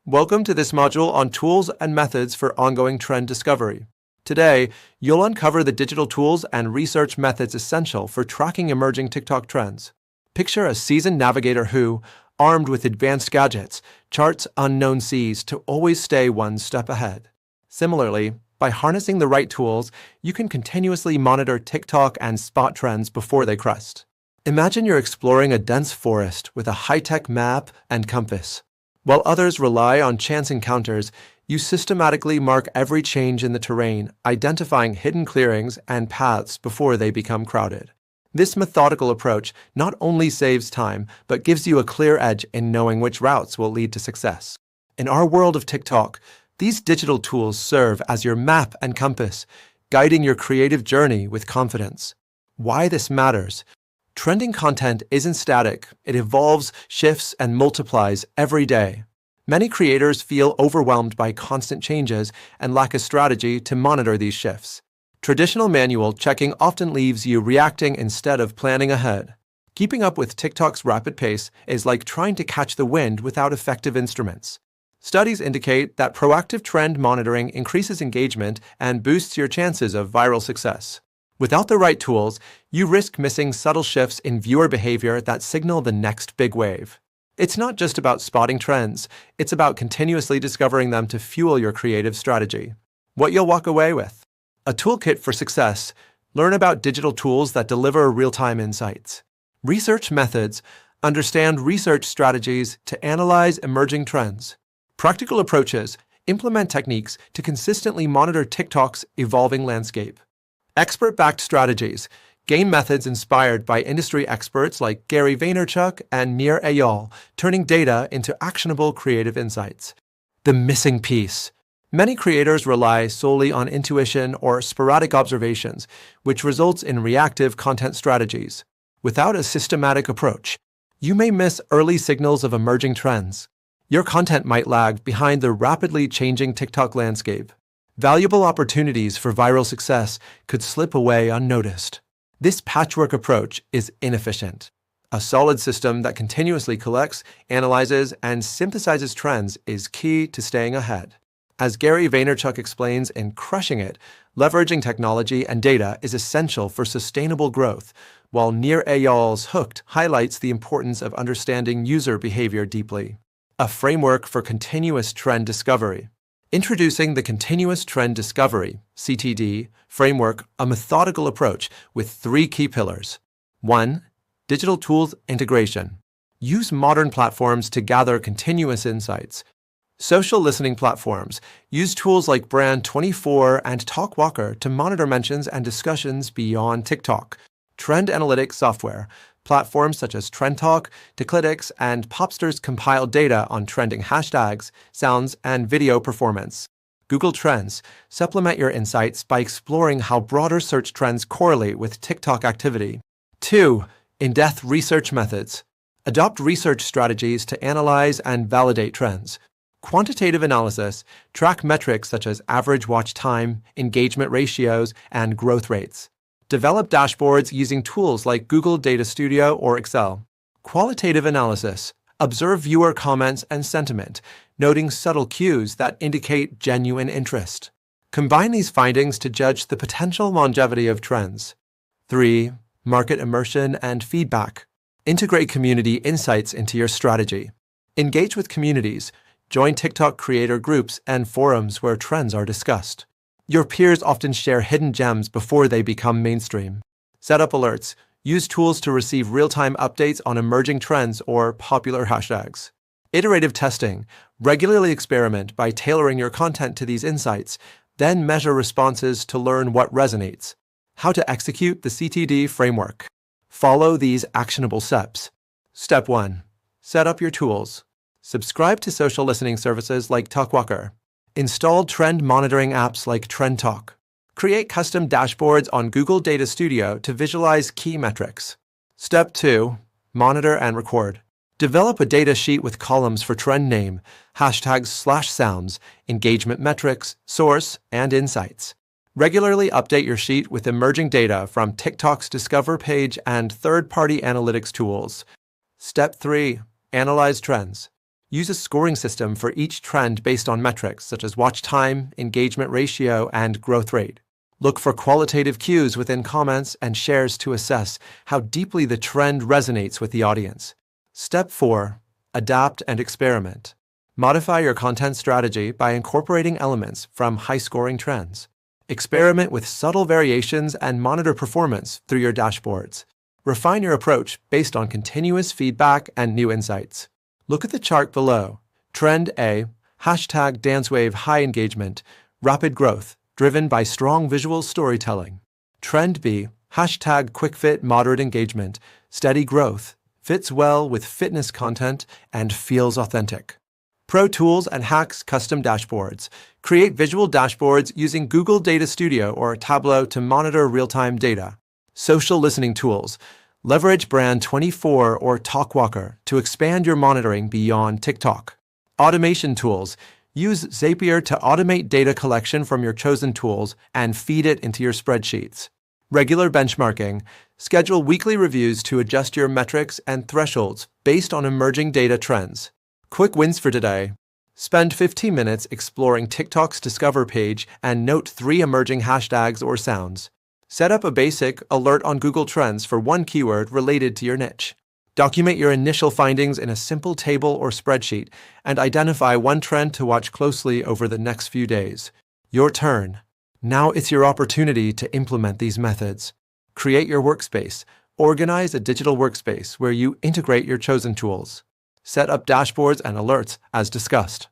Welcome to this module on tools and methods for ongoing trend discovery. Today, you'll uncover the digital tools and research methods essential for tracking emerging TikTok trends. Picture a seasoned navigator who, armed with advanced gadgets, charts unknown seas to always stay one step ahead. Similarly, by harnessing the right tools, you can continuously monitor TikTok and spot trends before they crest. Imagine you're exploring a dense forest with a high-tech map and compass. While others rely on chance encounters, you systematically mark every change in the terrain, identifying hidden clearings and paths before they become crowded. This methodical approach not only saves time, but gives you a clear edge in knowing which routes will lead to success. In our world of TikTok, these digital tools serve as your map and compass, guiding your creative journey with confidence. Why this matters? Trending content isn't static. It evolves, shifts, and multiplies every day. Many creators feel overwhelmed by constant changes and lack a strategy to monitor these shifts. Traditional manual checking often leaves you reacting instead of planning ahead. Keeping up with TikTok's rapid pace is like trying to catch the wind without effective instruments. Studies indicate that proactive trend monitoring increases engagement and boosts your chances of viral success. Without the right tools, you risk missing subtle shifts in viewer behavior that signal the next big wave. It's not just about spotting trends, it's about continuously discovering them to fuel your creative strategy. What you'll walk away with: a toolkit for success. Learn about digital tools that deliver real-time insights. Research methods. Understand research strategies to analyze emerging trends. Practical approaches. Implement techniques to consistently monitor TikTok's evolving landscape. Expert-backed strategies. Gain methods inspired by industry experts like Gary Vaynerchuk and Nir Eyal, turning data into actionable creative insights. The missing piece. Many creators rely solely on intuition or sporadic observations, which results in reactive content strategies. Without a systematic approach, you may miss early signals of emerging trends. Your content might lag behind the rapidly changing TikTok landscape. Valuable opportunities for viral success could slip away unnoticed. This patchwork approach is inefficient. A solid system that continuously collects, analyzes, and synthesizes trends is key to staying ahead. As Gary Vaynerchuk explains in Crushing It, leveraging technology and data is essential for sustainable growth, while Nir Eyal's Hooked highlights the importance of understanding user behavior deeply. A framework for continuous trend discovery. Introducing the Continuous Trend Discovery (CTD) framework, a methodical approach with 3 key pillars. 1. Digital tools integration. Use modern platforms to gather continuous insights. Social listening platforms. Use tools like Brand24 and TalkWalker to monitor mentions and discussions beyond TikTok. Trend analytics software. Platforms such as TrendTalk, Declitics, and Popsters compile data on trending hashtags, sounds, and video performance. Google Trends. Supplement your insights by exploring how broader search trends correlate with TikTok activity. 2. In-depth research methods. Adopt research strategies to analyze and validate trends. Quantitative analysis. Track metrics such as average watch time, engagement ratios, and growth rates. Develop dashboards using tools like Google Data Studio or Excel. Qualitative analysis. Observe viewer comments and sentiment, noting subtle cues that indicate genuine interest. Combine these findings to judge the potential longevity of trends. 3. Market immersion and feedback. Integrate community insights into your strategy. Engage with communities. Join TikTok creator groups and forums where trends are discussed. Your peers often share hidden gems before they become mainstream. Set up alerts. Use tools to receive real-time updates on emerging trends or popular hashtags. Iterative testing. Regularly experiment by tailoring your content to these insights, then measure responses to learn what resonates. How to execute the CTD framework. Follow these actionable steps. Step 1. Set up your tools. Subscribe to social listening services like TalkWalker. Install trend monitoring apps like TrendTalk. Create custom dashboards on Google Data Studio to visualize key metrics. Step 2. Monitor and record. Develop a data sheet with columns for trend name, hashtags/sounds, engagement metrics, source, and insights. Regularly update your sheet with emerging data from TikTok's Discover page and third-party analytics tools. Step 3. Analyze trends. Use a scoring system for each trend based on metrics such as watch time, engagement ratio, and growth rate. Look for qualitative cues within comments and shares to assess how deeply the trend resonates with the audience. Step 4. Adapt and experiment. Modify your content strategy by incorporating elements from high-scoring trends. Experiment with subtle variations and monitor performance through your dashboards. Refine your approach based on continuous feedback and new insights. Look at the chart below. Trend A, hashtag DanceWave high engagement, rapid growth, driven by strong visual storytelling. Trend B, hashtag QuickFit moderate engagement, steady growth, fits well with fitness content, and feels authentic. Pro Tools and Hacks custom dashboards. Create visual dashboards using Google Data Studio or Tableau to monitor real-time data. Social listening tools. Leverage Brand24 or Talkwalker to expand your monitoring beyond TikTok. Automation tools. Use Zapier to automate data collection from your chosen tools and feed it into your spreadsheets. Regular benchmarking. Schedule weekly reviews to adjust your metrics and thresholds based on emerging data trends. Quick wins for today. Spend 15 minutes exploring TikTok's Discover page and note 3 emerging hashtags or sounds. Set up a basic alert on Google Trends for one keyword related to your niche. Document your initial findings in a simple table or spreadsheet and identify one trend to watch closely over the next few days. Your turn. Now it's your opportunity to implement these methods. Create your workspace. Organize a digital workspace where you integrate your chosen tools. Set up dashboards and alerts as discussed.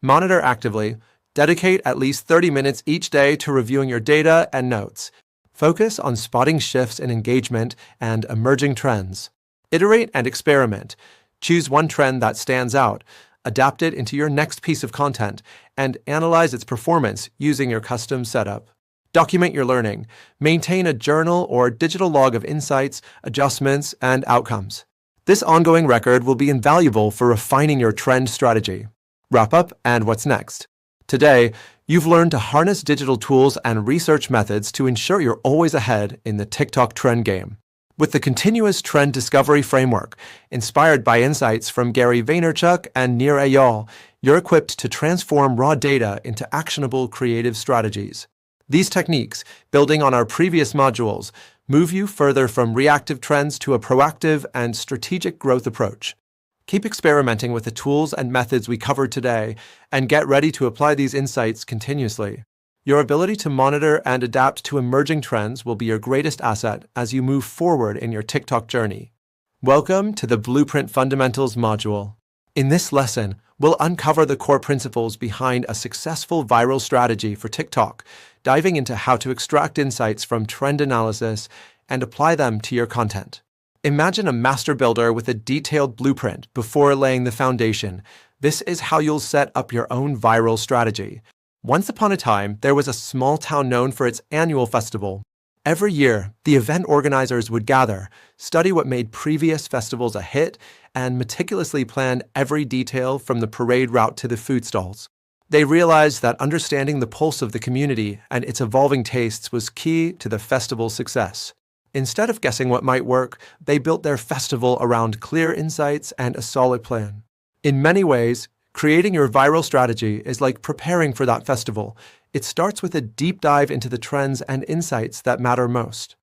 Monitor actively. Dedicate at least 30 minutes each day to reviewing your data and notes. Focus on spotting shifts in engagement and emerging trends. Iterate and experiment. Choose one trend that stands out, adapt it into your next piece of content, and analyze its performance using your custom setup. Document your learning. Maintain a journal or digital log of insights, adjustments, and outcomes. This ongoing record will be invaluable for refining your trend strategy. Wrap up and what's next? Today, you've learned to harness digital tools and research methods to ensure you're always ahead in the TikTok trend game. With the continuous trend discovery framework, inspired by insights from Gary Vaynerchuk and Nir Eyal, you're equipped to transform raw data into actionable creative strategies. These techniques, building on our previous modules, move you further from reactive trends to a proactive and strategic growth approach. Keep experimenting with the tools and methods we covered today, and get ready to apply these insights continuously. Your ability to monitor and adapt to emerging trends will be your greatest asset as you move forward in your TikTok journey. Welcome to the Blueprint Fundamentals module. In this lesson, we'll uncover the core principles behind a successful viral strategy for TikTok, diving into how to extract insights from trend analysis and apply them to your content. Imagine a master builder with a detailed blueprint before laying the foundation. This is how you'll set up your own viral strategy. Once upon a time, there was a small town known for its annual festival. Every year, the event organizers would gather, study what made previous festivals a hit, and meticulously plan every detail from the parade route to the food stalls. They realized that understanding the pulse of the community and its evolving tastes was key to the festival's success. Instead of guessing what might work, they built their festival around clear insights and a solid plan. In many ways, creating your viral strategy is like preparing for that festival. It starts with a deep dive into the trends and insights that matter most.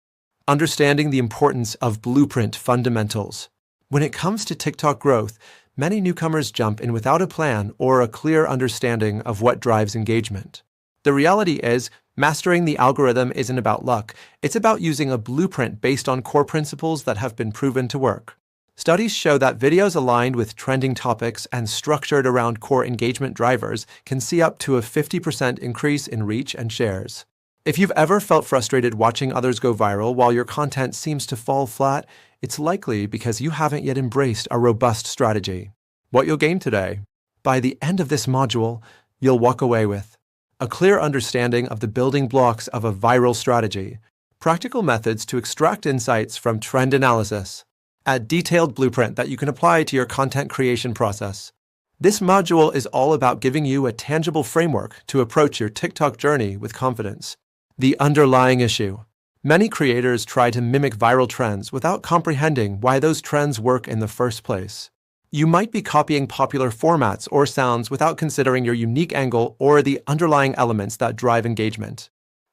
Understanding the importance of blueprint fundamentals. When it comes to TikTok growth, many newcomers jump in without a plan or a clear understanding of what drives engagement. The reality is, mastering the algorithm isn't about luck. It's about using a blueprint based on core principles that have been proven to work. Studies show that videos aligned with trending topics and structured around core engagement drivers can see up to a 50% increase in reach and shares. If you've ever felt frustrated watching others go viral while your content seems to fall flat, it's likely because you haven't yet embraced a robust strategy. What you'll gain today? By the end of this module, you'll walk away with a clear understanding of the building blocks of a viral strategy, practical methods to extract insights from trend analysis, a detailed blueprint that you can apply to your content creation process. This module is all about giving you a tangible framework to approach your TikTok journey with confidence. The underlying issue. Many creators try to mimic viral trends without comprehending why those trends work in the first place. You might be copying popular formats or sounds without considering your unique angle or the underlying elements that drive engagement.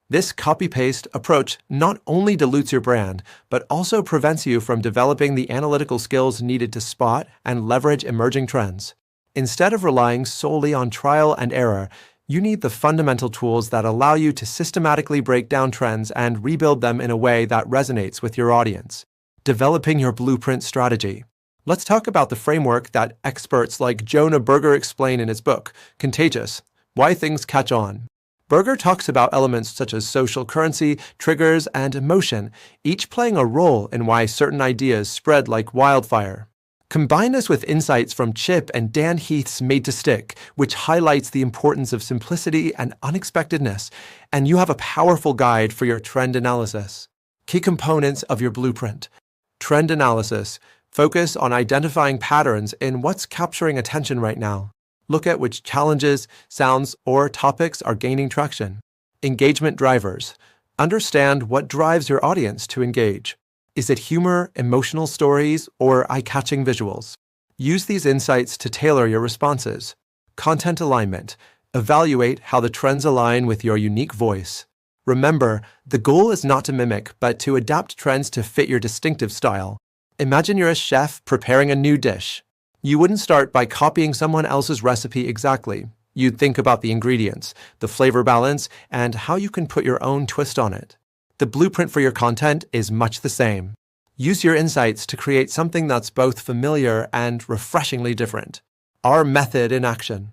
This copy-paste approach not only dilutes your brand, but also prevents you from developing the analytical skills needed to spot and leverage emerging trends. Instead of relying solely on trial and error, you need the fundamental tools that allow you to systematically break down trends and rebuild them in a way that resonates with your audience. Developing your blueprint strategy. Let's talk about the framework that experts like Jonah Berger explain in his book, Contagious: Why Things Catch On. Berger talks about elements such as social currency, triggers, and emotion, each playing a role in why certain ideas spread like wildfire. Combine this with insights from Chip and Dan Heath's Made to Stick, which highlights the importance of simplicity and unexpectedness, and you have a powerful guide for your trend analysis. Key components of your blueprint. Trend analysis. Focus on identifying patterns in what's capturing attention right now. Look at which challenges, sounds, or topics are gaining traction. Engagement drivers. Understand what drives your audience to engage. Is it humor, emotional stories, or eye-catching visuals? Use these insights to tailor your responses. Content alignment. Evaluate how the trends align with your unique voice. Remember, the goal is not to mimic, but to adapt trends to fit your distinctive style. Imagine you're a chef preparing a new dish. You wouldn't start by copying someone else's recipe exactly. You'd think about the ingredients, the flavor balance, and how you can put your own twist on it. The blueprint for your content is much the same. Use your insights to create something that's both familiar and refreshingly different. Our method in action.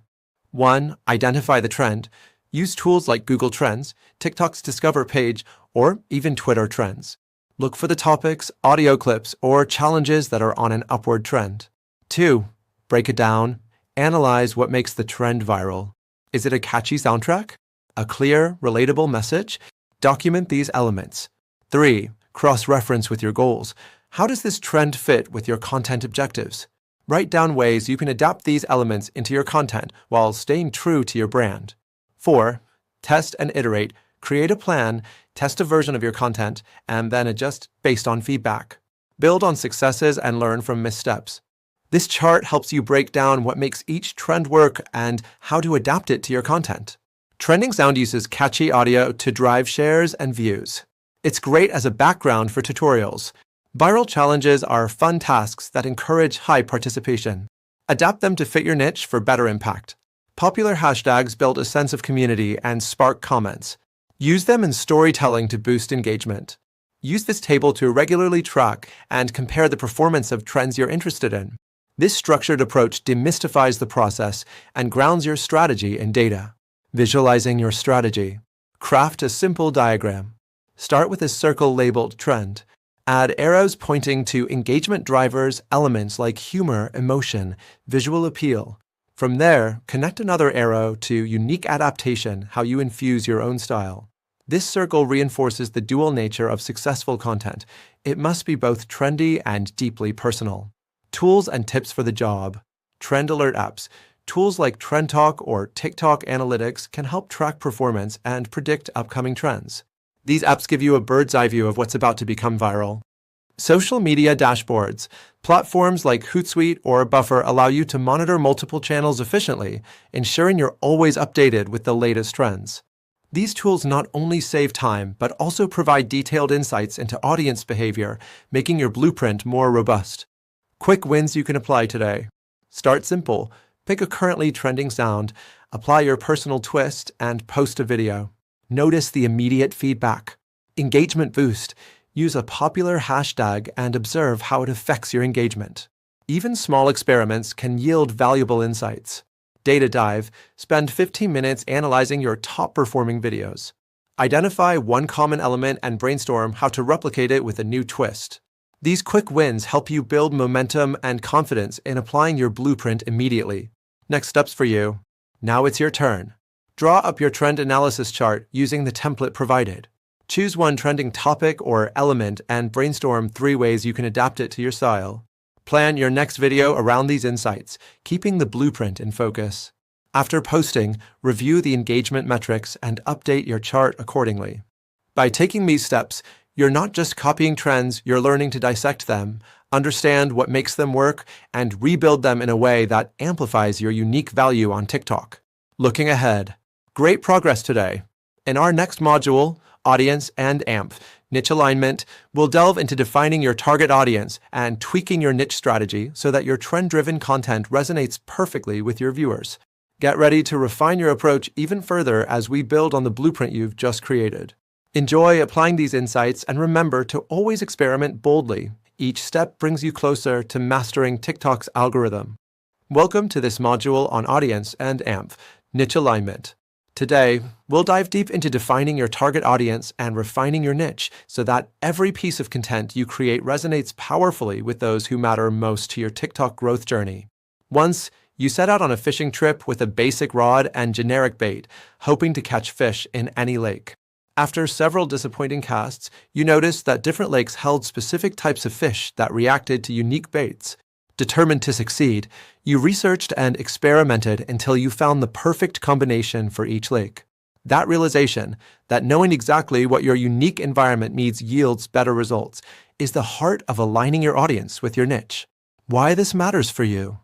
1. Identify the trend. Use tools like Google Trends, TikTok's Discover page, or even Twitter Trends. Look for the topics, audio clips, or challenges that are on an upward trend. 2. Break it down. Analyze what makes the trend viral. Is it a catchy soundtrack? A clear, relatable message? Document these elements. 3. Cross-reference with your goals. How does this trend fit with your content objectives? Write down ways you can adapt these elements into your content while staying true to your brand. 4. Test and iterate. Create a plan, test a version of your content, and then adjust based on feedback. Build on successes and learn from missteps. This chart helps you break down what makes each trend work and how to adapt it to your content. Trending sound uses catchy audio to drive shares and views. It's great as a background for tutorials. Viral challenges are fun tasks that encourage high participation. Adapt them to fit your niche for better impact. Popular hashtags build a sense of community and spark comments. Use them in storytelling to boost engagement. Use this table to regularly track and compare the performance of trends you're interested in. This structured approach demystifies the process and grounds your strategy in data. Visualizing your strategy. Craft a simple diagram. Start with a circle labeled trend. Add arrows pointing to engagement drivers, elements like humor, emotion, visual appeal. From there, connect another arrow to unique adaptation, how you infuse your own style. This circle reinforces the dual nature of successful content. It must be both trendy and deeply personal. Tools and tips for the job. Trend alert apps. Tools like Trend Talk or TikTok Analytics can help track performance and predict upcoming trends. These apps give you a bird's eye view of what's about to become viral. Social media dashboards. Platforms like Hootsuite or Buffer allow you to monitor multiple channels efficiently, ensuring you're always updated with the latest trends. These tools not only save time, but also provide detailed insights into audience behavior, making your blueprint more robust. Quick wins you can apply today. Start simple. Pick a currently trending sound, apply your personal twist, and post a video. Notice the immediate feedback. Engagement boost. Use a popular hashtag and observe how it affects your engagement. Even small experiments can yield valuable insights. Data dive. Spend 15 minutes analyzing your top-performing videos. Identify one common element and brainstorm how to replicate it with a new twist. These quick wins help you build momentum and confidence in applying your blueprint immediately. Next steps for you. Now it's your turn. Draw up your trend analysis chart using the template provided. Choose one trending topic or element and brainstorm 3 ways you can adapt it to your style. Plan your next video around these insights, keeping the blueprint in focus. After posting, review the engagement metrics and update your chart accordingly. By taking these steps, you're not just copying trends, you're learning to dissect them, understand what makes them work, and rebuild them in a way that amplifies your unique value on TikTok. Looking ahead. Great progress today. In our next module, Audience and AMP, Niche Alignment, we'll delve into defining your target audience and tweaking your niche strategy so that your trend-driven content resonates perfectly with your viewers. Get ready to refine your approach even further as we build on the blueprint you've just created. Enjoy applying these insights and remember to always experiment boldly. Each step brings you closer to mastering TikTok's algorithm. Welcome to this module on Audience and AMP, Niche Alignment. Today, we'll dive deep into defining your target audience and refining your niche so that every piece of content you create resonates powerfully with those who matter most to your TikTok growth journey. Once, you set out on a fishing trip with a basic rod and generic bait, hoping to catch fish in any lake. After several disappointing casts, you noticed that different lakes held specific types of fish that reacted to unique baits. Determined to succeed, you researched and experimented until you found the perfect combination for each lake. That realization, that knowing exactly what your unique environment needs yields better results, is the heart of aligning your audience with your niche. Why this matters for you.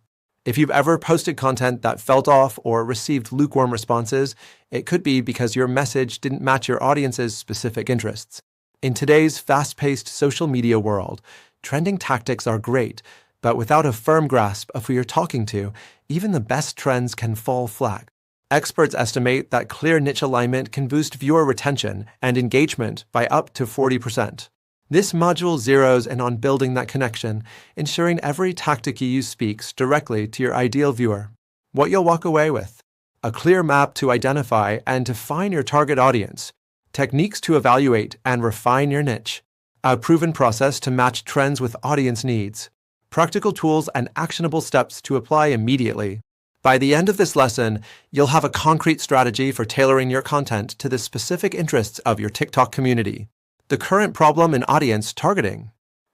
If you've ever posted content that felt off or received lukewarm responses, it could be because your message didn't match your audience's specific interests. In today's fast-paced social media world, trending tactics are great, but without a firm grasp of who you're talking to, even the best trends can fall flat. Experts estimate that clear niche alignment can boost viewer retention and engagement by up to 40%. This module zeroes in on building that connection, ensuring every tactic you use speaks directly to your ideal viewer. What you'll walk away with: a clear map to identify and define your target audience, techniques to evaluate and refine your niche, a proven process to match trends with audience needs, practical tools and actionable steps to apply immediately. By the end of this lesson, you'll have a concrete strategy for tailoring your content to the specific interests of your TikTok community. The current problem in audience targeting.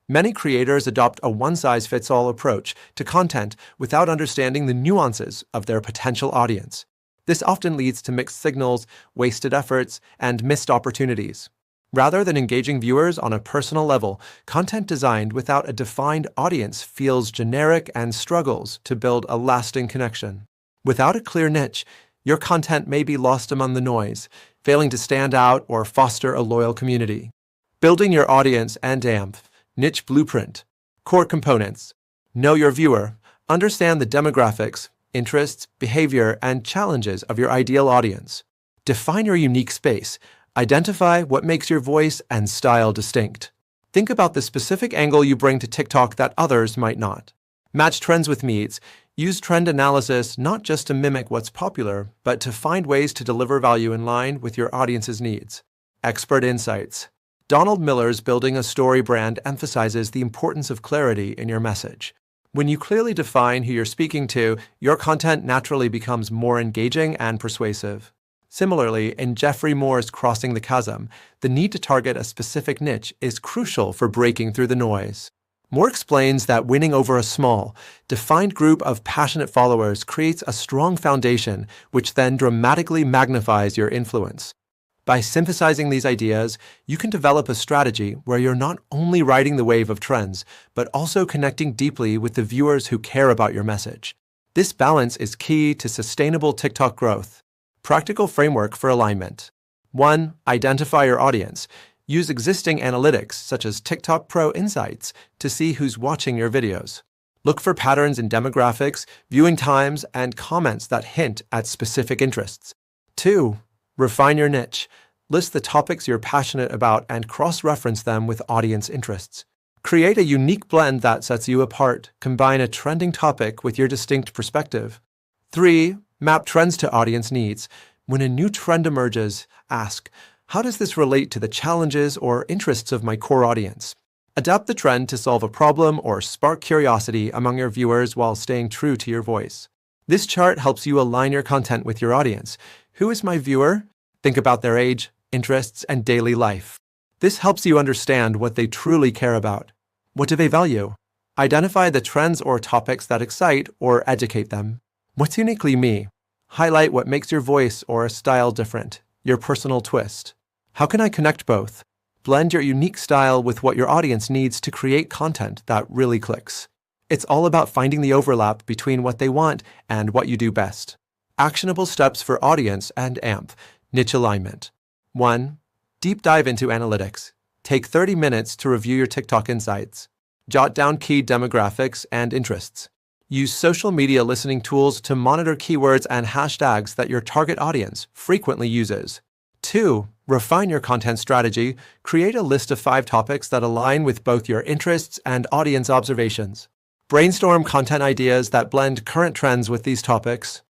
Many creators adopt a one-size-fits-all approach to content without understanding the nuances of their potential audience. This often leads to mixed signals, wasted efforts, and missed opportunities. Rather than engaging viewers on a personal level, content designed without a defined audience feels generic and struggles to build a lasting connection. Without a clear niche, your content may be lost among the noise, failing to stand out or foster a loyal community. Building your audience and AMP, Niche Blueprint. Core components. Know your viewer. Understand the demographics, interests, behavior, and challenges of your ideal audience. Define your unique space. Identify what makes your voice and style distinct. Think about the specific angle you bring to TikTok that others might not. Match trends with needs. Use trend analysis not just to mimic what's popular, but to find ways to deliver value in line with your audience's needs. Expert insights. Donald Miller's Building a Story brand emphasizes the importance of clarity in your message. When you clearly define who you're speaking to, your content naturally becomes more engaging and persuasive. Similarly, in Jeffrey Moore's Crossing the Chasm, the need to target a specific niche is crucial for breaking through the noise. Moore explains that winning over a small, defined group of passionate followers creates a strong foundation, which then dramatically magnifies your influence. By synthesizing these ideas, you can develop a strategy where you're not only riding the wave of trends, but also connecting deeply with the viewers who care about your message. This balance is key to sustainable TikTok growth. Practical framework for alignment. 1. Identify your audience. Use existing analytics, such as TikTok Pro Insights, to see who's watching your videos. Look for patterns in demographics, viewing times, and comments that hint at specific interests. 2. Refine your niche. List the topics you're passionate about and cross-reference them with audience interests. Create a unique blend that sets you apart. Combine a trending topic with your distinct perspective. 3. Map trends to audience needs. When a new trend emerges, ask, how does this relate to the challenges or interests of my core audience? Adapt the trend to solve a problem or spark curiosity among your viewers while staying true to your voice. This chart helps you align your content with your audience. Who is my viewer? Think about their age, interests, and daily life. This helps you understand what they truly care about. What do they value? Identify the trends or topics that excite or educate them. What's uniquely me? Highlight what makes your voice or style different, your personal twist. How can I connect both? Blend your unique style with what your audience needs to create content that really clicks. It's all about finding the overlap between what they want and what you do best. Actionable steps for audience and AMP. Niche alignment. 1. Deep dive into analytics. Take 30 minutes to review your TikTok insights. Jot down key demographics and interests. Use social media listening tools to monitor keywords and hashtags that your target audience frequently uses. 2. Refine your content strategy. Create a list of 5 topics that align with both your interests and audience observations. Brainstorm content ideas that blend current trends with these topics.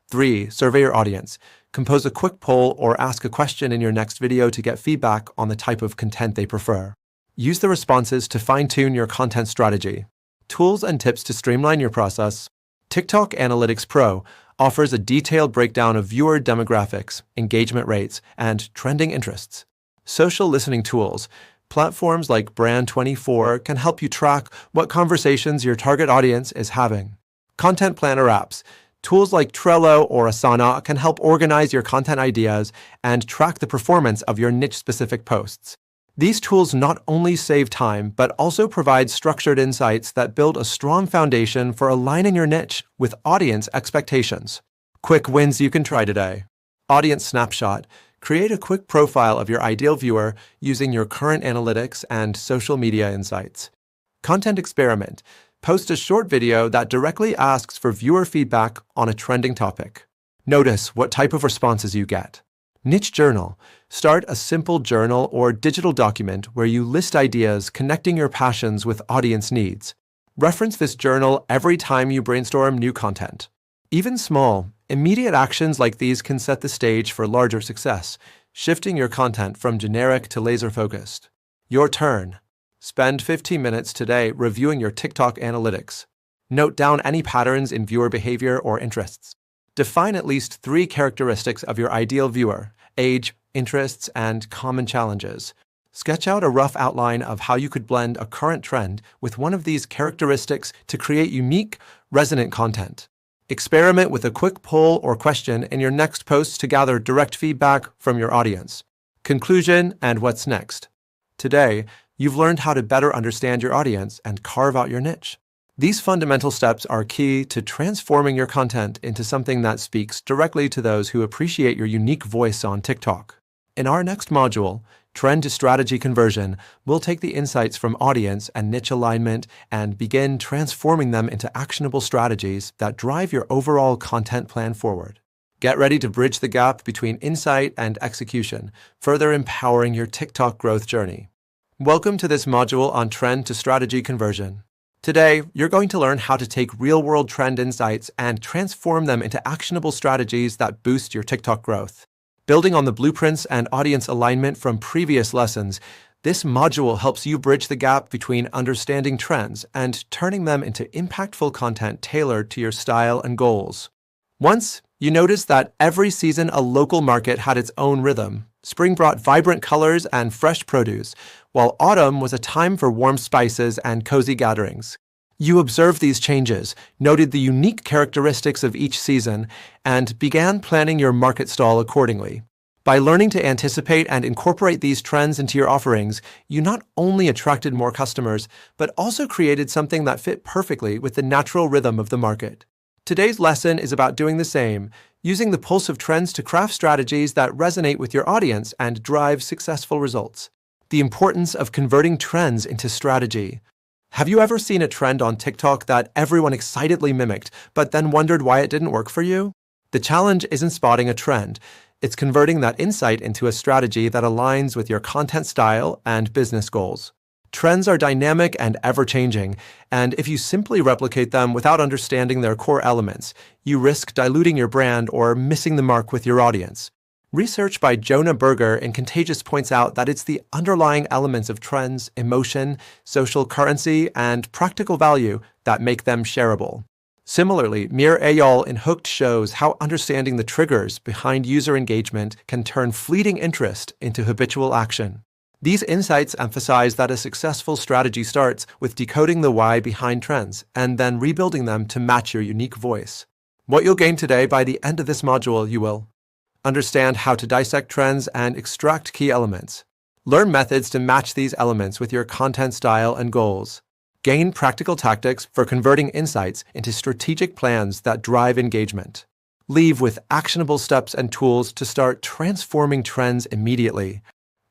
3. Survey your audience. Compose a quick poll or ask a question in your next video to get feedback on the type of content they prefer. Use the responses to fine-tune your content strategy. Tools and tips to streamline your process. TikTok Analytics Pro offers a detailed breakdown of viewer demographics, engagement rates, and trending interests. Social listening tools. Platforms like Brand24 can help you track what conversations your target audience is having. Content planner apps. Tools like Trello or Asana can help organize your content ideas and track the performance of your niche-specific posts. These tools not only save time, but also provide structured insights that build a strong foundation for aligning your niche with audience expectations. Quick wins you can try today. Audience snapshot. Create a quick profile of your ideal viewer using your current analytics and social media insights. Content experiment. Post a short video that directly asks for viewer feedback on a trending topic. Notice what type of responses you get. Niche journal. Start a simple journal or digital document where you list ideas connecting your passions with audience needs. Reference this journal every time you brainstorm new content. Even small, immediate actions like these can set the stage for larger success, shifting your content from generic to laser-focused. Your turn. Spend 15 minutes today reviewing your TikTok analytics. Note down any patterns in viewer behavior or interests. Define at least 3 characteristics of your ideal viewer: age, interests, and common challenges. Sketch out a rough outline of how you could blend a current trend with one of these characteristics to create unique, resonant content. Experiment with a quick poll or question in your next post to gather direct feedback from your audience. Conclusion and what's next. Today, you've learned how to better understand your audience and carve out your niche. These fundamental steps are key to transforming your content into something that speaks directly to those who appreciate your unique voice on TikTok. In our next module, Trend to Strategy Conversion, we'll take the insights from audience and niche alignment and begin transforming them into actionable strategies that drive your overall content plan forward. Get ready to bridge the gap between insight and execution, further empowering your TikTok growth journey. Welcome to this module on Trend to Strategy Conversion. Today, you're going to learn how to take real-world trend insights and transform them into actionable strategies that boost your TikTok growth. Building on the blueprints and audience alignment from previous lessons, this module helps you bridge the gap between understanding trends and turning them into impactful content tailored to your style and goals. Once, you noticed that every season a local market had its own rhythm. Spring brought vibrant colors and fresh produce, while autumn was a time for warm spices and cozy gatherings. You observed these changes, noted the unique characteristics of each season, and began planning your market stall accordingly. By learning to anticipate and incorporate these trends into your offerings, you not only attracted more customers, but also created something that fit perfectly with the natural rhythm of the market. Today's lesson is about doing the same, using the pulse of trends to craft strategies that resonate with your audience and drive successful results. The importance of converting trends into strategy. Have you ever seen a trend on TikTok that everyone excitedly mimicked, but then wondered why it didn't work for you? The challenge isn't spotting a trend. It's converting that insight into a strategy that aligns with your content style and business goals. Trends are dynamic and ever-changing, and if you simply replicate them without understanding their core elements, you risk diluting your brand or missing the mark with your audience. Research by Jonah Berger in Contagious points out that it's the underlying elements of trends, emotion, social currency, and practical value that make them shareable. Similarly, Mir Ayal in Hooked shows how understanding the triggers behind user engagement can turn fleeting interest into habitual action. These insights emphasize that a successful strategy starts with decoding the why behind trends and then rebuilding them to match your unique voice. What you'll gain today by the end of this module, you will understand how to dissect trends and extract key elements, Learn methods to match these elements with your content style and goals. Gain practical tactics for converting insights into strategic plans that drive engagement. Leave with actionable steps and tools to start transforming trends immediately.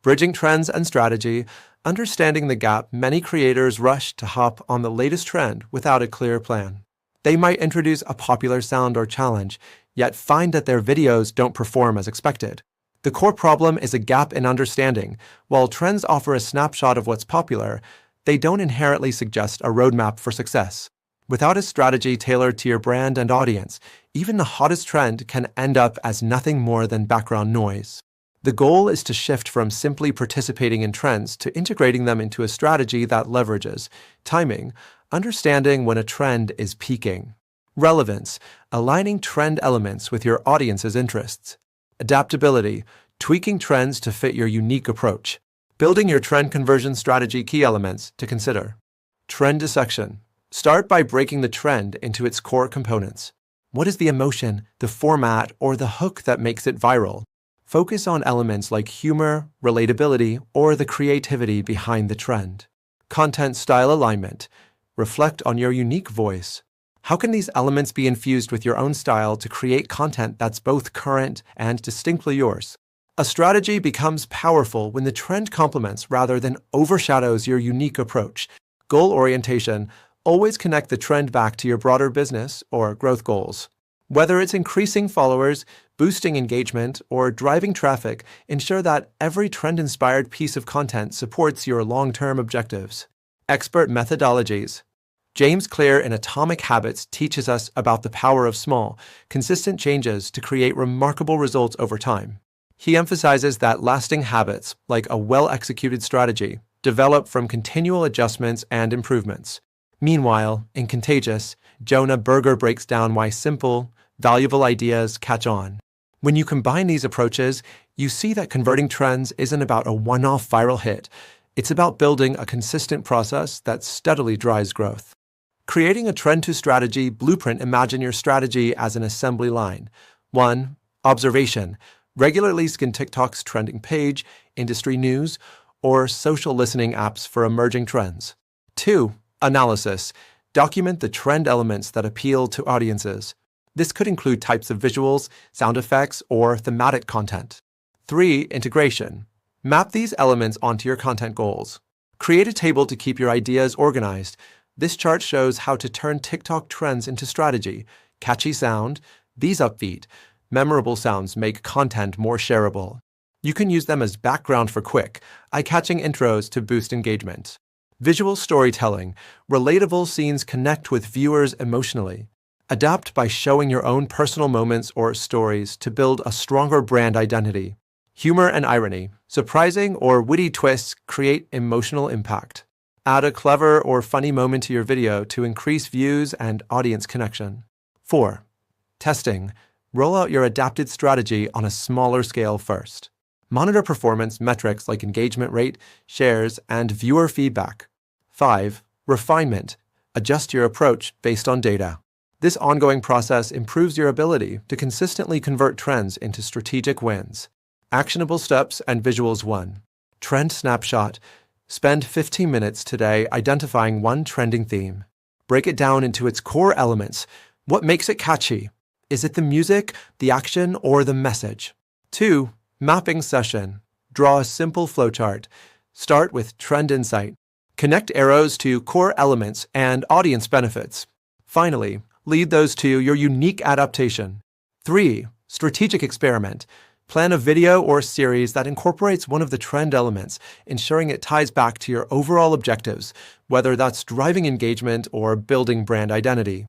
Bridging trends and strategy, understanding the gap many creators rush to hop on the latest trend without a clear plan. They might introduce a popular sound or challenge, yet find that their videos don't perform as expected. The core problem is a gap in understanding. While trends offer a snapshot of what's popular, they don't inherently suggest a roadmap for success. Without a strategy tailored to your brand and audience, even the hottest trend can end up as nothing more than background noise. The goal is to shift from simply participating in trends to integrating them into a strategy that leverages timing, understanding when a trend is peaking; relevance, aligning trend elements with your audience's interests; adaptability, tweaking trends to fit your unique approach; building your trend conversion strategy. Key elements to consider. Trend dissection. Start by breaking the trend into its core components. What is the emotion, the format, or the hook that makes it viral? Focus on elements like humor, relatability, or the creativity behind the trend. Content style alignment. Reflect on your unique voice. How can these elements be infused with your own style to create content that's both current and distinctly yours? A strategy becomes powerful when the trend complements rather than overshadows your unique approach. Goal orientation. Always connect the trend back to your broader business or growth goals. Whether it's increasing followers, boosting engagement, or driving traffic, ensure that every trend-inspired piece of content supports your long-term objectives. Expert methodologies. James Clear in Atomic Habits teaches us about the power of small, consistent changes to create remarkable results over time. He emphasizes that lasting habits, like a well-executed strategy, develop from continual adjustments and improvements. Meanwhile, in Contagious, Jonah Berger breaks down why simple, valuable ideas catch on. When you combine these approaches, you see that converting trends isn't about a one-off viral hit. It's about building a consistent process that steadily drives growth. Creating a trend-to-strategy blueprint. Imagine your strategy as an assembly line. 1. Observation. Regularly scan TikTok's trending page, industry news, or social listening apps for emerging trends. 2. Analysis. Document the trend elements that appeal to audiences. This could include types of visuals, sound effects, or thematic content. 3. Integration. Map these elements onto your content goals. Create a table to keep your ideas organized. This chart shows how to turn TikTok trends into strategy. Catchy sound. These upbeat, memorable sounds make content more shareable. You can use them as background for quick, eye-catching intros to boost engagement. Visual storytelling. Relatable scenes connect with viewers emotionally. Adapt by showing your own personal moments or stories to build a stronger brand identity. Humor and irony. Surprising or witty twists create emotional impact. Add a clever or funny moment to your video to increase views and audience connection. 4. Testing. Roll out your adapted strategy on a smaller scale first. Monitor performance metrics like engagement rate, shares, and viewer feedback. 5. Refinement. Adjust your approach based on data. This ongoing process improves your ability to consistently convert trends into strategic wins. Actionable steps and visuals. 1. Trend snapshot. Spend 15 minutes today identifying one trending theme. Break it down into its core elements. What makes it catchy? Is it the music, the action, or the message? 2. Mapping session. Draw a simple flowchart. Start with trend insight. Connect arrows to core elements and audience benefits. Finally, lead those to your unique adaptation. 3. Strategic experiment. Plan a video or series that incorporates one of the trend elements, ensuring it ties back to your overall objectives, whether that's driving engagement or building brand identity.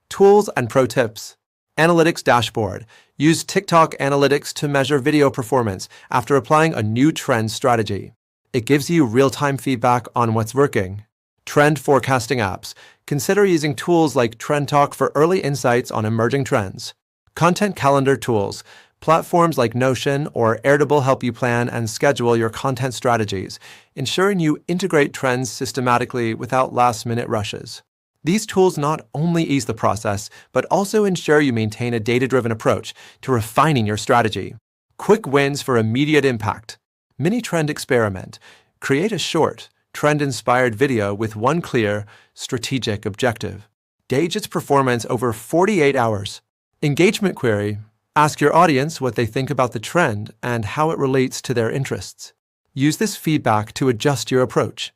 Tools and pro tips. Analytics dashboard. Use TikTok analytics to measure video performance after applying a new trend strategy. It gives you real-time feedback on what's working. Trend forecasting apps. Consider using tools like Trend Talk for early insights on emerging trends. Content calendar tools. Platforms like Notion or Airtable help you plan and schedule your content strategies, ensuring you integrate trends systematically without last-minute rushes. These tools not only ease the process, but also ensure you maintain a data-driven approach to refining your strategy. Quick wins for immediate impact. Mini trend experiment. Create a short, trend-inspired video with one clear, strategic objective. Gauge its performance over 48 hours. Engagement query. Ask your audience what they think about the trend and how it relates to their interests. Use this feedback to adjust your approach.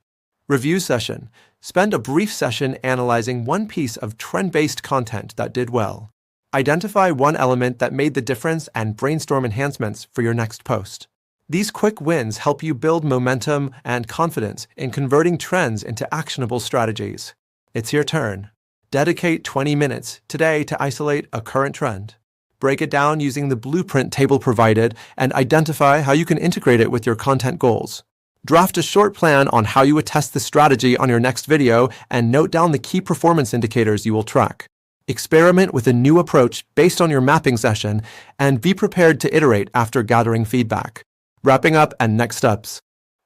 Review session. Spend a brief session analyzing one piece of trend-based content that did well. Identify one element that made the difference and brainstorm enhancements for your next post. These quick wins help you build momentum and confidence in converting trends into actionable strategies. It's your turn. Dedicate 20 minutes today to isolate a current trend. Break it down using the blueprint table provided and identify how you can integrate it with your content goals. Draft a short plan on how you would test the strategy on your next video and note down the key performance indicators you will track. Experiment with a new approach based on your mapping session and be prepared to iterate after gathering feedback. Wrapping up and next steps.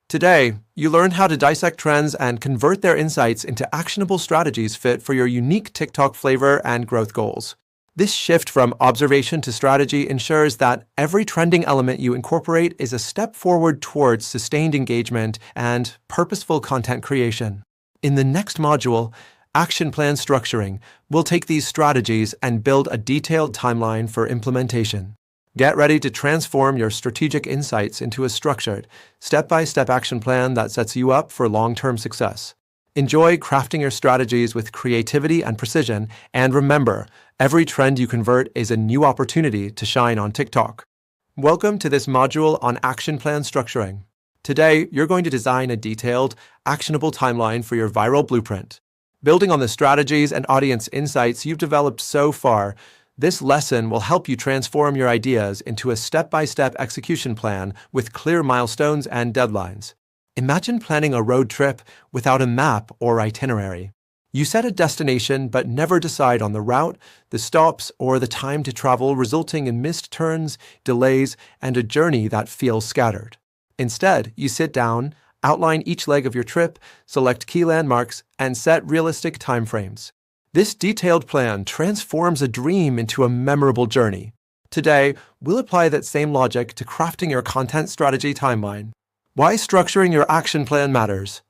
Today, you learned how to dissect trends and convert their insights into actionable strategies fit for your unique TikTok flavor and growth goals. This shift from observation to strategy ensures that every trending element you incorporate is a step forward towards sustained engagement and purposeful content creation. In the next module, Action Plan Structuring, we'll take these strategies and build a detailed timeline for implementation. Get ready to transform your strategic insights into a structured, step-by-step action plan that sets you up for long-term success. Enjoy crafting your strategies with creativity and precision, and remember, every trend you convert is a new opportunity to shine on TikTok. Welcome to this module on Action Plan Structuring. Today, you're going to design a detailed, actionable timeline for your viral blueprint. Building on the strategies and audience insights you've developed so far, this lesson will help you transform your ideas into a step-by-step execution plan with clear milestones and deadlines. Imagine planning a road trip without a map or itinerary. You set a destination but never decide on the route, the stops, or the time to travel, resulting in missed turns, delays, and a journey that feels scattered. Instead, you sit down, outline each leg of your trip, select key landmarks, and set realistic timeframes. This detailed plan transforms a dream into a memorable journey. Today, we'll apply that same logic to crafting your content strategy timeline. Why structuring your action plan matters.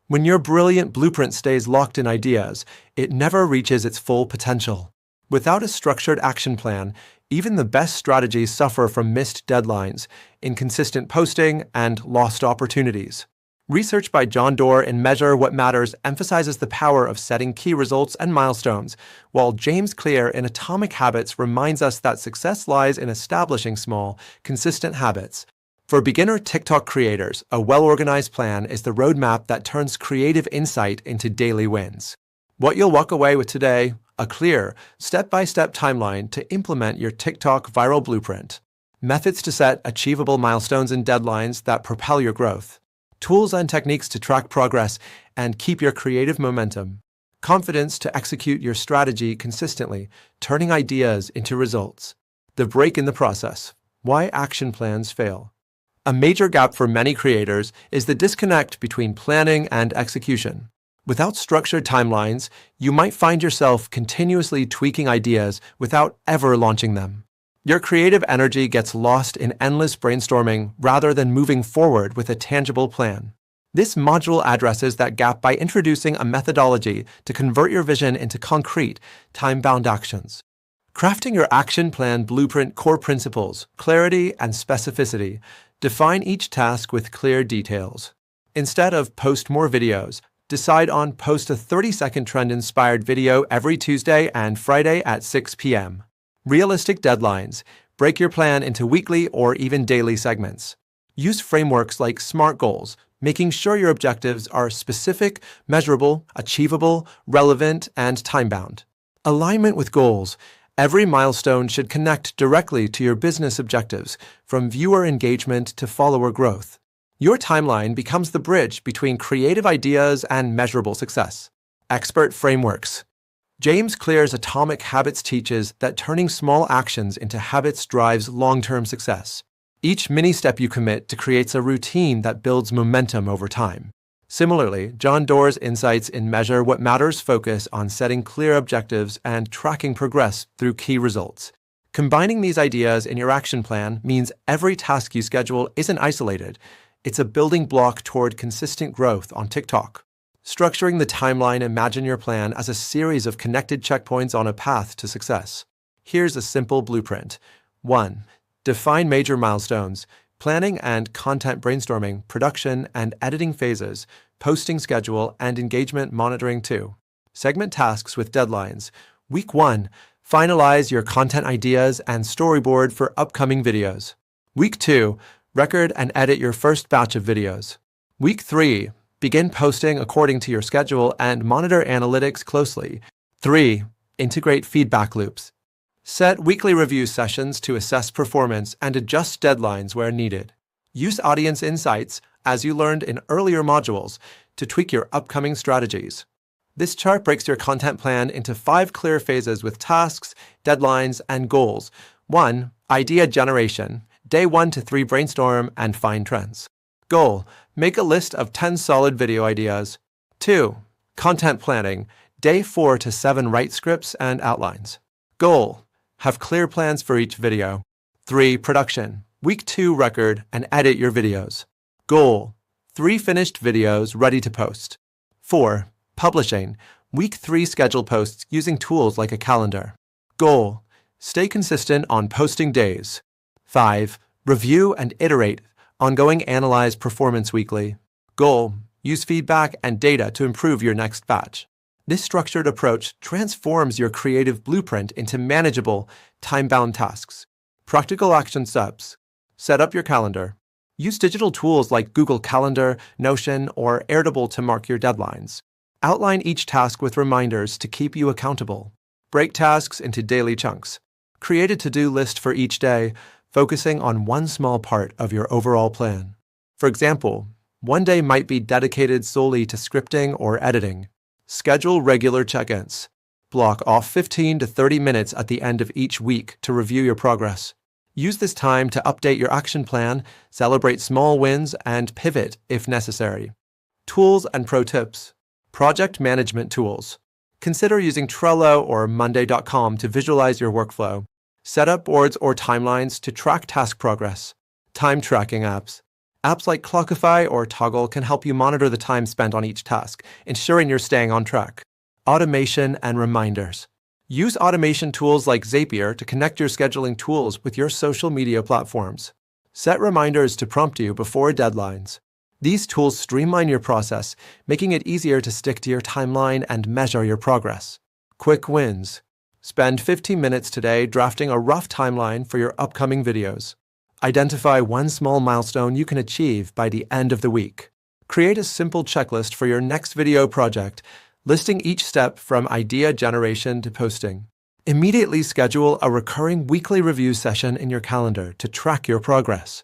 When your brilliant blueprint stays locked in ideas, it never reaches its full potential. Without a structured action plan, even the best strategies suffer from missed deadlines, inconsistent posting, and lost opportunities. Research by John Doerr in Measure What Matters emphasizes the power of setting key results and milestones, while James Clear in Atomic Habits reminds us that success lies in establishing small, consistent habits. For beginner TikTok creators, a well-organized plan is the roadmap that turns creative insight into daily wins. What you'll walk away with today, a clear, step-by-step timeline to implement your TikTok viral blueprint. Methods to set achievable milestones and deadlines that propel your growth. Tools and techniques to track progress and keep your creative momentum. Confidence to execute your strategy consistently, turning ideas into results. The break in the process. Why action plans fail. A major gap for many creators is the disconnect between planning and execution. Without structured timelines, you might find yourself continuously tweaking ideas without ever launching them. Your creative energy gets lost in endless brainstorming rather than moving forward with a tangible plan. This module addresses that gap by introducing a methodology to convert your vision into concrete, time-bound actions. Crafting your action plan blueprint core principles, clarity and specificity. Define each task with clear details. Instead of post more videos, decide on post a 30-second trend-inspired video every Tuesday and Friday at 6 p.m. Realistic deadlines. Break your plan into weekly or even daily segments. Use frameworks like SMART goals, making sure your objectives are specific, measurable, achievable, relevant, and time-bound. Alignment with goals. Every milestone should connect directly to your business objectives, from viewer engagement to follower growth. Your timeline becomes the bridge between creative ideas and measurable success. Expert frameworks. James Clear's Atomic Habits teaches that turning small actions into habits drives long-term success. Each mini-step you commit to creates a routine that builds momentum over time. Similarly, John Doerr's insights in Measure What Matters focus on setting clear objectives and tracking progress through key results. Combining these ideas in your action plan means every task you schedule isn't isolated. It's a building block toward consistent growth on TikTok. Structuring the timeline, imagine your plan as a series of connected checkpoints on a path to success. Here's a simple blueprint. 1. Define major milestones, planning and content brainstorming, production and editing phases, posting schedule, and engagement monitoring 2. Segment tasks with deadlines. Week 1. Finalize your content ideas and storyboard for upcoming videos. Week 2. Record and edit your first batch of videos. Week 3. Begin posting according to your schedule and monitor analytics closely. 3. Integrate feedback loops. Set weekly review sessions to assess performance and adjust deadlines where needed. Use audience insights, as you learned in earlier modules, to tweak your upcoming strategies. This chart breaks your content plan into 5 clear phases with tasks, deadlines, and goals. 1. Idea generation. Day 1 to 3 brainstorm and find trends. Goal. Make a list of 10 solid video ideas. 2. Content planning. Day 4 to 7 write scripts and outlines. Goal. Have clear plans for each video. 3. Production. Week 2 record and edit your videos. Goal. 3 finished videos ready to post. 4. Publishing. Week 3 schedule posts using tools like a calendar. Goal. Stay consistent on posting days. 5. Review and iterate. Ongoing analyze performance weekly. Goal. Use feedback and data to improve your next batch. This structured approach transforms your creative blueprint into manageable, time-bound tasks. Practical action steps. Set up your calendar. Use digital tools like Google Calendar, Notion, or Airtable to mark your deadlines. Outline each task with reminders to keep you accountable. Break tasks into daily chunks. Create a to-do list for each day, focusing on one small part of your overall plan. For example, one day might be dedicated solely to scripting or editing. Schedule regular check-ins. Block off 15 to 30 minutes at the end of each week to review your progress. Use this time to update your action plan, celebrate small wins, and pivot if necessary. Tools and pro tips. Project management tools. Consider using Trello or Monday.com to visualize your workflow. Set up boards or timelines to track task progress. Time tracking apps. Apps like Clockify or Toggle can help you monitor the time spent on each task, ensuring you're staying on track. Automation and reminders. Use automation tools like Zapier to connect your scheduling tools with your social media platforms. Set reminders to prompt you before deadlines. These tools streamline your process, making it easier to stick to your timeline and measure your progress. Quick wins. Spend 15 minutes today drafting a rough timeline for your upcoming videos. Identify one small milestone you can achieve by the end of the week. Create a simple checklist for your next video project, listing each step from idea generation to posting. Immediately schedule a recurring weekly review session in your calendar to track your progress.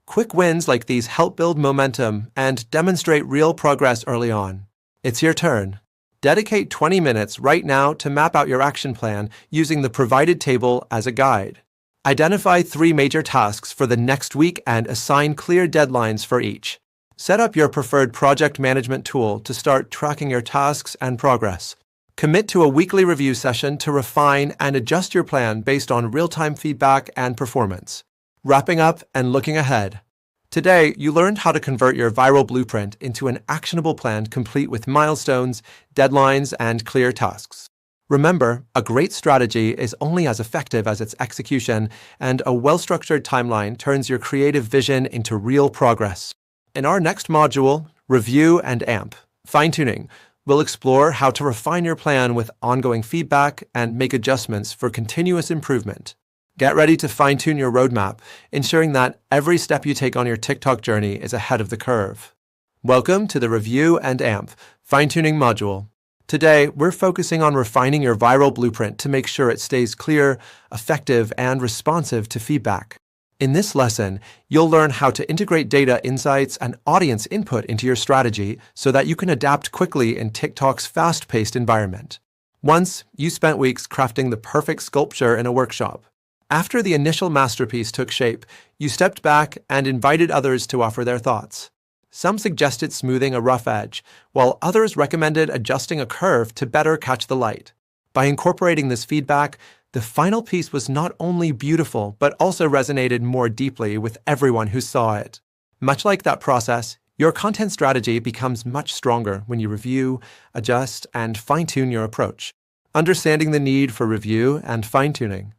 Quick wins like these help build momentum and demonstrate real progress early on. It's your turn. Dedicate 20 minutes right now to map out your action plan using the provided table as a guide. Identify 3 major tasks for the next week and assign clear deadlines for each. Set up your preferred project management tool to start tracking your tasks and progress. Commit to a weekly review session to refine and adjust your plan based on real-time feedback and performance. Wrapping up and looking ahead. Today, you learned how to convert your viral blueprint into an actionable plan complete with milestones, deadlines, and clear tasks. Remember, a great strategy is only as effective as its execution, and a well-structured timeline turns your creative vision into real progress. In our next module, Review and AMP, Fine-Tuning, we'll explore how to refine your plan with ongoing feedback and make adjustments for continuous improvement. Get ready to fine-tune your roadmap, ensuring that every step you take on your TikTok journey is ahead of the curve. Welcome to the Review and AMP, Fine-Tuning module. Today, we're focusing on refining your viral blueprint to make sure it stays clear, effective, and responsive to feedback. In this lesson, you'll learn how to integrate data insights and audience input into your strategy so that you can adapt quickly in TikTok's fast-paced environment. Once, you spent weeks crafting the perfect sculpture in a workshop. After the initial masterpiece took shape, you stepped back and invited others to offer their thoughts. Some suggested smoothing a rough edge, while others recommended adjusting a curve to better catch the light. By incorporating this feedback, the final piece was not only beautiful, but also resonated more deeply with everyone who saw it. Much like that process, your content strategy becomes much stronger when you review, adjust, and fine-tune your approach, understanding the need for review and fine-tuning.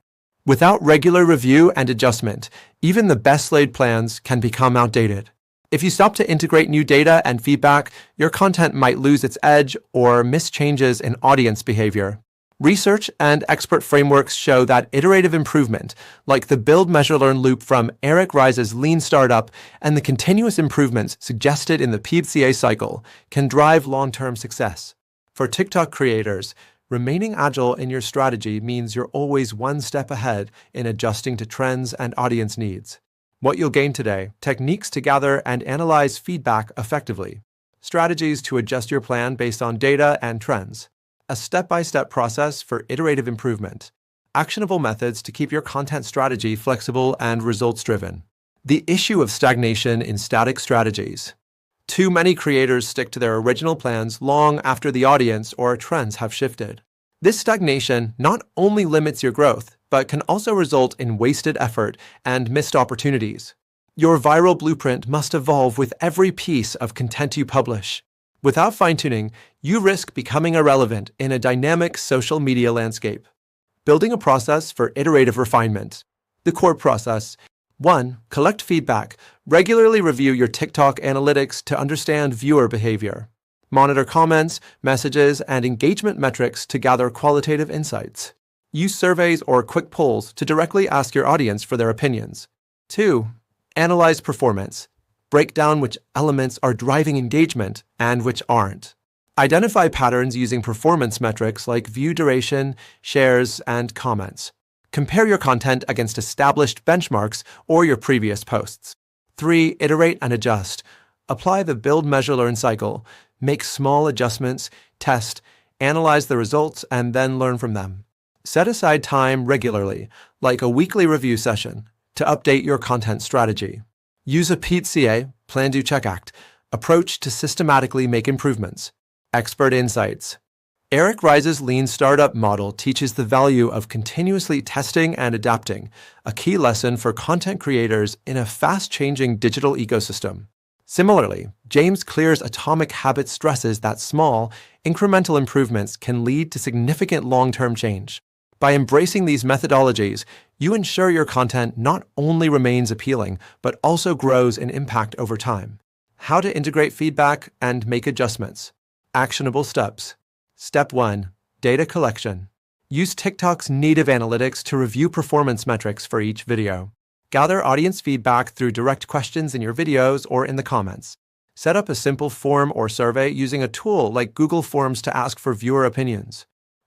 Without regular review and adjustment, even the best laid plans can become outdated. If you stop to integrate new data and feedback, your content might lose its edge or miss changes in audience behavior. Research and expert frameworks show that iterative improvement, like the build, measure, learn loop from Eric Rice's Lean Startup and the continuous improvements suggested in the PDCA cycle, can drive long-term success. For TikTok creators, remaining agile in your strategy means you're always one step ahead in adjusting to trends and audience needs. What you'll gain today: techniques to gather and analyze feedback effectively, strategies to adjust your plan based on data and trends, a step-by-step process for iterative improvement, actionable methods to keep your content strategy flexible and results-driven. The issue of stagnation in static strategies. Too many creators stick to their original plans long after the audience or trends have shifted. This stagnation not only limits your growth, but can also result in wasted effort and missed opportunities. Your viral blueprint must evolve with every piece of content you publish. Without fine-tuning, you risk becoming irrelevant in a dynamic social media landscape. Building a process for iterative refinement. The core process. 1. Collect feedback. Regularly review your TikTok analytics to understand viewer behavior. Monitor comments, messages, and engagement metrics to gather qualitative insights. Use surveys or quick polls to directly ask your audience for their opinions. 2. Analyze performance. Break down which elements are driving engagement and which aren't. Identify patterns using performance metrics like view duration, shares, and comments. Compare your content against established benchmarks or your previous posts. 3. Iterate and adjust. Apply the build, measure, learn cycle. Make small adjustments, test, analyze the results, and then learn from them. Set aside time regularly, like a weekly review session, to update your content strategy. Use a PDCA, Plan, Do, Check, Act, approach to systematically make improvements. Expert insights. Eric Rice's Lean Startup model teaches the value of continuously testing and adapting, a key lesson for content creators in a fast-changing digital ecosystem. Similarly, James Clear's Atomic Habits stresses that small, incremental improvements can lead to significant long-term change. By embracing these methodologies, you ensure your content not only remains appealing, but also grows in impact over time. How to integrate feedback and make adjustments. Actionable steps. Step 1. Data collection. Use TikTok's native analytics to review performance metrics for each video. Gather audience feedback through direct questions in your videos or in the comments. Set up a simple form or survey using a tool like Google Forms to ask for viewer opinions.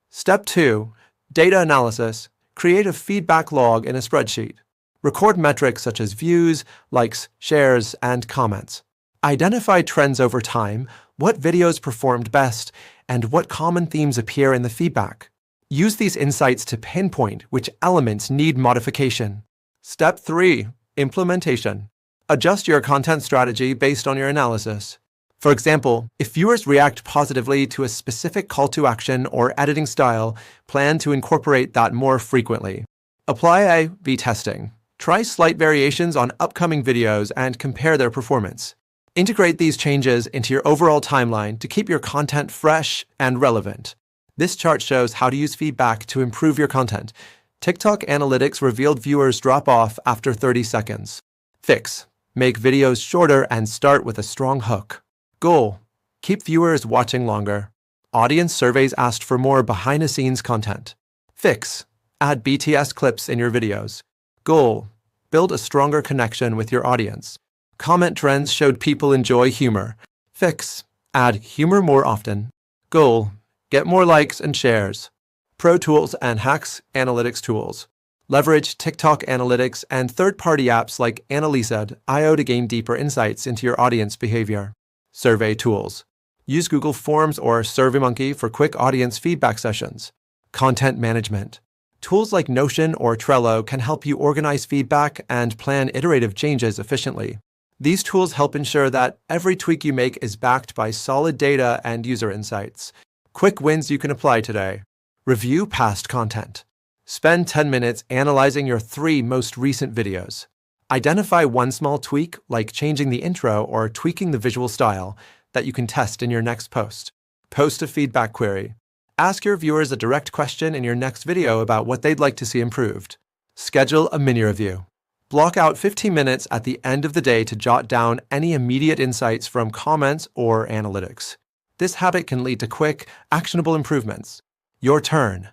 Step 2. Data analysis. Create a feedback log in a spreadsheet. Record metrics such as views, likes, shares, and comments. Identify trends over time, what videos performed best, and what common themes appear in the feedback. Use these insights to pinpoint which elements need modification. Step 3. Implementation. Adjust your content strategy based on your analysis. For example, if viewers react positively to a specific call to action or editing style, plan to incorporate that more frequently. Apply A/B testing. Try slight variations on upcoming videos and compare their performance. Integrate these changes into your overall timeline to keep your content fresh and relevant. This chart shows how to use feedback to improve your content. TikTok analytics revealed viewers drop off after 30 seconds. Fix. Make videos shorter and start with a strong hook. Goal. Keep viewers watching longer. Audience surveys asked for more behind-the-scenes content. Fix. Add BTS clips in your videos. Goal. Build a stronger connection with your audience. Comment trends showed people enjoy humor. Fix. Add humor more often. Goal. Get more likes and shares. Pro tools and hacks, analytics tools. Leverage TikTok analytics and third-party apps like Analysa.io to gain deeper insights into your audience behavior. Survey tools. Use Google Forms or SurveyMonkey for quick audience feedback sessions. Content management. Tools like Notion or Trello can help you organize feedback and plan iterative changes efficiently. These tools help ensure that every tweak you make is backed by solid data and user insights. Quick wins you can apply today. Review past content. Spend 10 minutes analyzing your 3 most recent videos. Identify one small tweak, like changing the intro or tweaking the visual style, that you can test in your next post. Post a feedback query. Ask your viewers a direct question in your next video about what they'd like to see improved. Schedule a mini review. Block out 15 minutes at the end of the day to jot down any immediate insights from comments or analytics. This habit can lead to quick, actionable improvements. Your turn.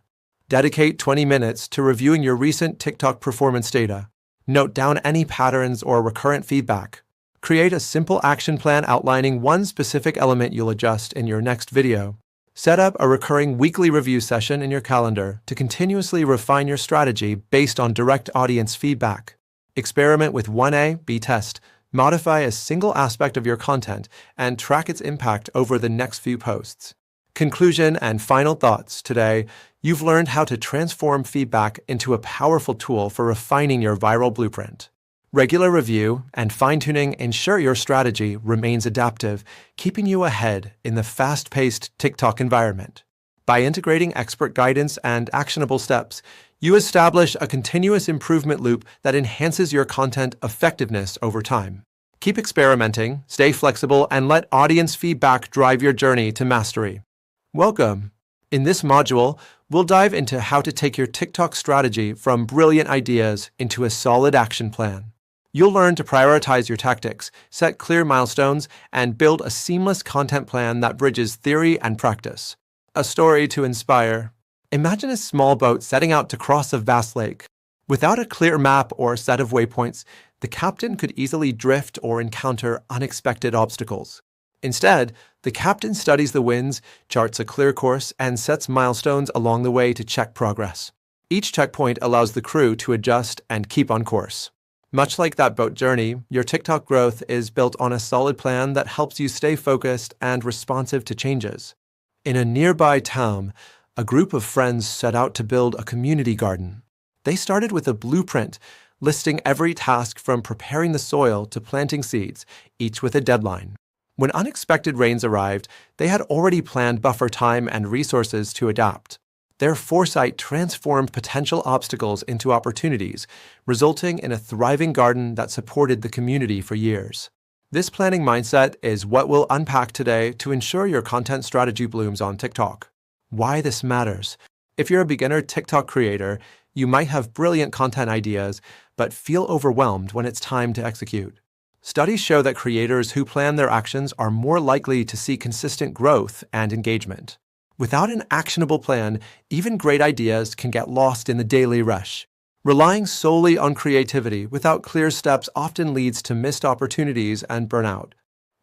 Dedicate 20 minutes to reviewing your recent TikTok performance data. Note down any patterns or recurrent feedback. Create a simple action plan outlining one specific element you'll adjust in your next video. Set up a recurring weekly review session in your calendar to continuously refine your strategy based on direct audience feedback. Experiment with 1A/B test. Modify a single aspect of your content and track its impact over the next few posts. Conclusion and final thoughts today. You've learned how to transform feedback into a powerful tool for refining your viral blueprint. Regular review and fine-tuning ensure your strategy remains adaptive, keeping you ahead in the fast-paced TikTok environment. By integrating expert guidance and actionable steps, you establish a continuous improvement loop that enhances your content effectiveness over time. Keep experimenting, stay flexible, and let audience feedback drive your journey to mastery. Welcome! In this module, we'll dive into how to take your TikTok strategy from brilliant ideas into a solid action plan. You'll learn to prioritize your tactics, set clear milestones, and build a seamless content plan that bridges theory and practice. A story to inspire. Imagine a small boat setting out to cross a vast lake. Without a clear map or set of waypoints, the captain could easily drift or encounter unexpected obstacles. Instead, the captain studies the winds, charts a clear course, and sets milestones along the way to check progress. Each checkpoint allows the crew to adjust and keep on course. Much like that boat journey, your TikTok growth is built on a solid plan that helps you stay focused and responsive to changes. In a nearby town, a group of friends set out to build a community garden. They started with a blueprint, listing every task from preparing the soil to planting seeds, each with a deadline. When unexpected rains arrived, they had already planned buffer time and resources to adapt. Their foresight transformed potential obstacles into opportunities, resulting in a thriving garden that supported the community for years. This planning mindset is what we'll unpack today to ensure your content strategy blooms on TikTok. Why this matters. If you're a beginner TikTok creator, you might have brilliant content ideas, but feel overwhelmed when it's time to execute. Studies show that creators who plan their actions are more likely to see consistent growth and engagement. Without an actionable plan, even great ideas can get lost in the daily rush. Relying solely on creativity without clear steps often leads to missed opportunities and burnout.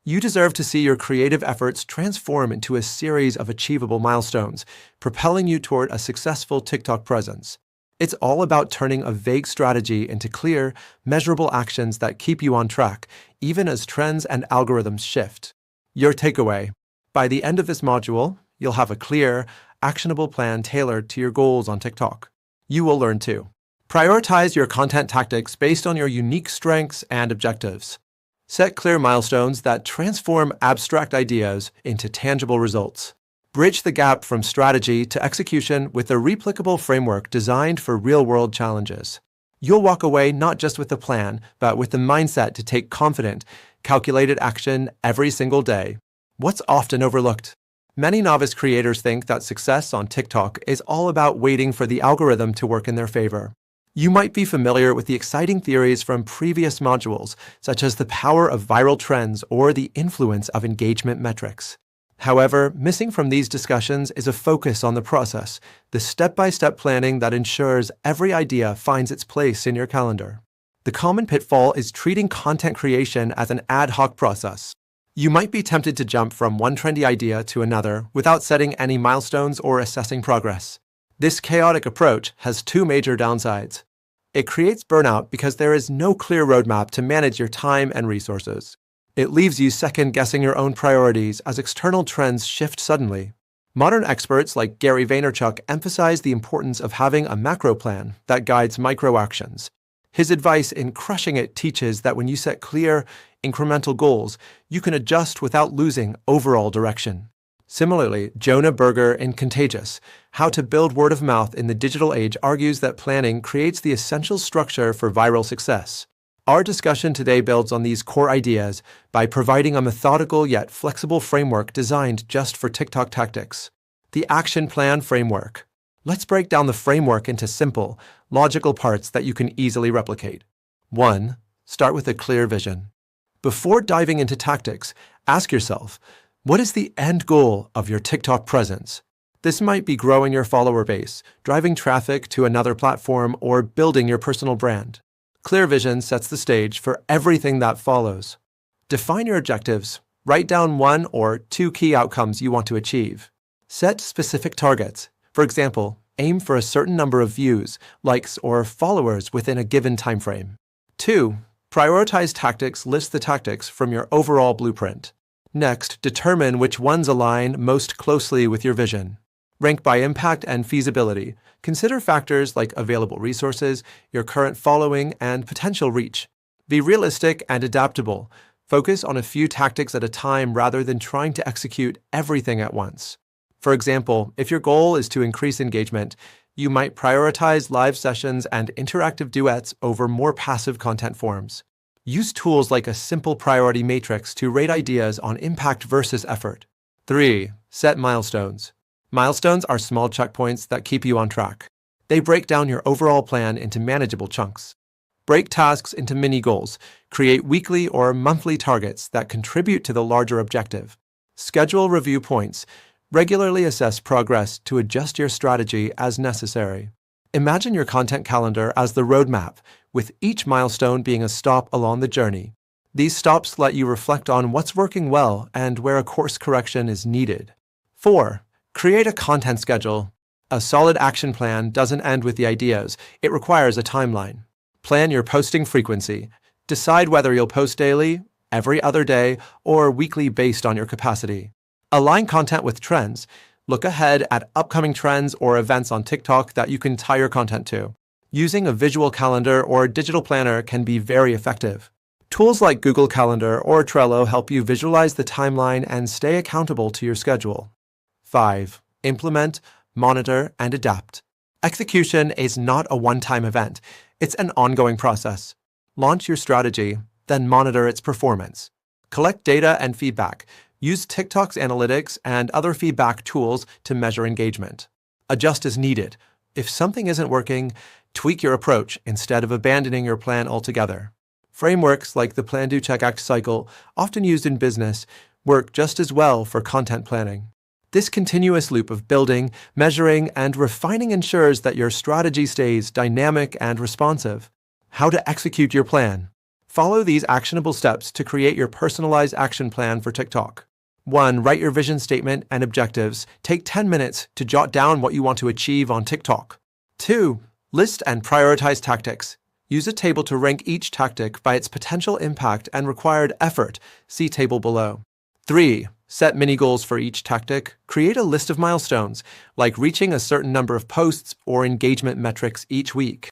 You deserve to see your creative efforts transform into a series of achievable milestones, propelling you toward a successful TikTok presence. It's all about turning a vague strategy into clear, measurable actions that keep you on track, even as trends and algorithms shift. Your takeaway: by the end of this module, you'll have a clear, actionable plan tailored to your goals on TikTok. You will learn to prioritize your content tactics based on your unique strengths and objectives. Set clear milestones that transform abstract ideas into tangible results. Bridge the gap from strategy to execution with a replicable framework designed for real-world challenges. You'll walk away not just with a plan, but with the mindset to take confident, calculated action every single day. What's often overlooked? Many novice creators think that success on TikTok is all about waiting for the algorithm to work in their favor. You might be familiar with the exciting theories from previous modules, such as the power of viral trends or the influence of engagement metrics. However, missing from these discussions is a focus on the process, the step-by-step planning that ensures every idea finds its place in your calendar. The common pitfall is treating content creation as an ad hoc process. You might be tempted to jump from one trendy idea to another without setting any milestones or assessing progress. This chaotic approach has two major downsides. It creates burnout because there is no clear roadmap to manage your time and resources. It leaves you second-guessing your own priorities as external trends shift suddenly. Modern experts like Gary Vaynerchuk emphasize the importance of having a macro plan that guides micro actions. His advice in Crushing It teaches that when you set clear, incremental goals, you can adjust without losing overall direction. Similarly, Jonah Berger in Contagious, How to Build Word of Mouth in the Digital Age argues that planning creates the essential structure for viral success. Our discussion today builds on these core ideas by providing a methodical yet flexible framework designed just for TikTok tactics. The Action Plan Framework. Let's break down the framework into simple, logical parts that you can easily replicate. 1. Start with a clear vision. Before diving into tactics, ask yourself, what is the end goal of your TikTok presence? This might be growing your follower base, driving traffic to another platform, or building your personal brand. Clear vision sets the stage for everything that follows. Define your objectives. Write down 1 or 2 key outcomes you want to achieve. Set specific targets. For example, aim for a certain number of views, likes, or followers within a given time frame. 2. Prioritize tactics. List the tactics from your overall blueprint. Next, determine which ones align most closely with your vision. Rank by impact and feasibility. Consider factors like available resources, your current following, and potential reach. Be realistic and adaptable. Focus on a few tactics at a time rather than trying to execute everything at once. For example, if your goal is to increase engagement, you might prioritize live sessions and interactive duets over more passive content forms. Use tools like a simple priority matrix to rate ideas on impact versus effort. 3. Set milestones. Milestones are small checkpoints that keep you on track. They break down your overall plan into manageable chunks. Break tasks into mini goals. Create weekly or monthly targets that contribute to the larger objective. Schedule review points. Regularly assess progress to adjust your strategy as necessary. Imagine your content calendar as the roadmap, with each milestone being a stop along the journey. These stops let you reflect on what's working well and where a course correction is needed. 4. Create a content schedule. A solid action plan doesn't end with the ideas. It requires a timeline. Plan your posting frequency. Decide whether you'll post daily, every other day, or weekly based on your capacity. Align content with trends. Look ahead at upcoming trends or events on TikTok that you can tie your content to. Using a visual calendar or digital planner can be very effective. Tools like Google Calendar or Trello help you visualize the timeline and stay accountable to your schedule. 5. Implement, monitor, and adapt. Execution is not a one-time event. It's an ongoing process. Launch your strategy, then monitor its performance. Collect data and feedback. Use TikTok's analytics and other feedback tools to measure engagement. Adjust as needed. If something isn't working, tweak your approach instead of abandoning your plan altogether. Frameworks like the Plan, Do, Check, Act cycle, often used in business, work just as well for content planning. This continuous loop of building, measuring, and refining ensures that your strategy stays dynamic and responsive. How to execute your plan. Follow these actionable steps to create your personalized action plan for TikTok. 1. Write your vision statement and objectives. Take 10 minutes to jot down what you want to achieve on TikTok. 2. List and prioritize tactics. Use a table to rank each tactic by its potential impact and required effort. See table below. 3. Set mini goals for each tactic. Create a list of milestones, like reaching a certain number of posts or engagement metrics each week.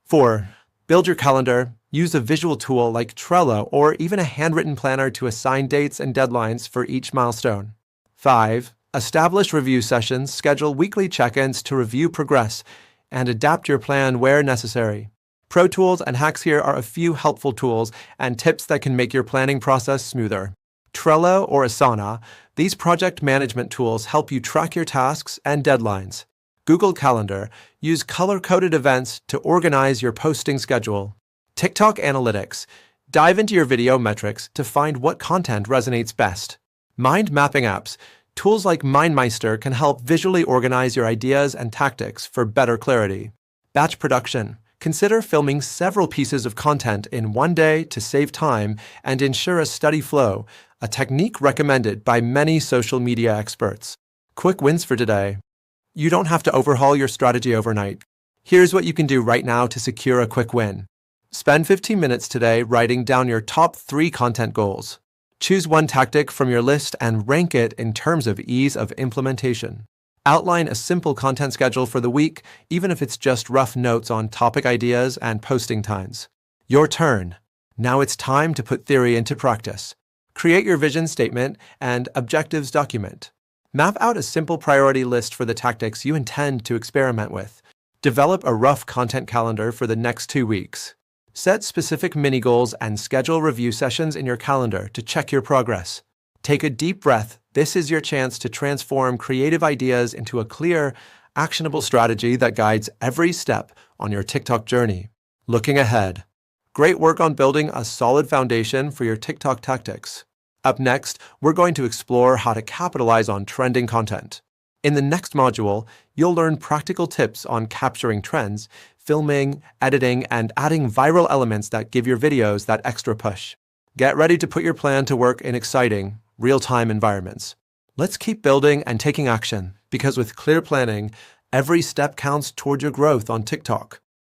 4. Build your calendar. Use a visual tool like Trello or even a handwritten planner to assign dates and deadlines for each milestone. 5. Establish review sessions. Schedule weekly check-ins to review progress and adapt your plan where necessary. Pro tools and hacks here are a few helpful tools and tips that can make your planning process smoother. Trello or Asana, these project management tools help you track your tasks and deadlines. Google Calendar, use color-coded events to organize your posting schedule. TikTok Analytics, dive into your video metrics to find what content resonates best. Mind mapping apps, tools like MindMeister can help visually organize your ideas and tactics for better clarity. Batch production, consider filming several pieces of content in one day to save time and ensure a steady flow, a technique recommended by many social media experts. Quick wins for today. You don't have to overhaul your strategy overnight. Here's what you can do right now to secure a quick win. Spend 15 minutes today writing down your top 3 content goals. Choose one tactic from your list and rank it in terms of ease of implementation. Outline a simple content schedule for the week, even if it's just rough notes on topic ideas and posting times. Your turn. Now it's time to put theory into practice. Create your vision statement and objectives document. Map out a simple priority list for the tactics you intend to experiment with. Develop a rough content calendar for the next 2 weeks. Set specific mini goals and schedule review sessions in your calendar to check your progress. Take a deep breath. This is your chance to transform creative ideas into a clear, actionable strategy that guides every step on your TikTok journey. Looking ahead. Great work on building a solid foundation for your TikTok tactics. Up next, we're going to explore how to capitalize on trending content. In the next module, you'll learn practical tips on capturing trends, filming, editing, and adding viral elements that give your videos that extra push. Get ready to put your plan to work in exciting, real-time environments. Let's keep building and taking action, because with clear planning, every step counts toward your growth on TikTok.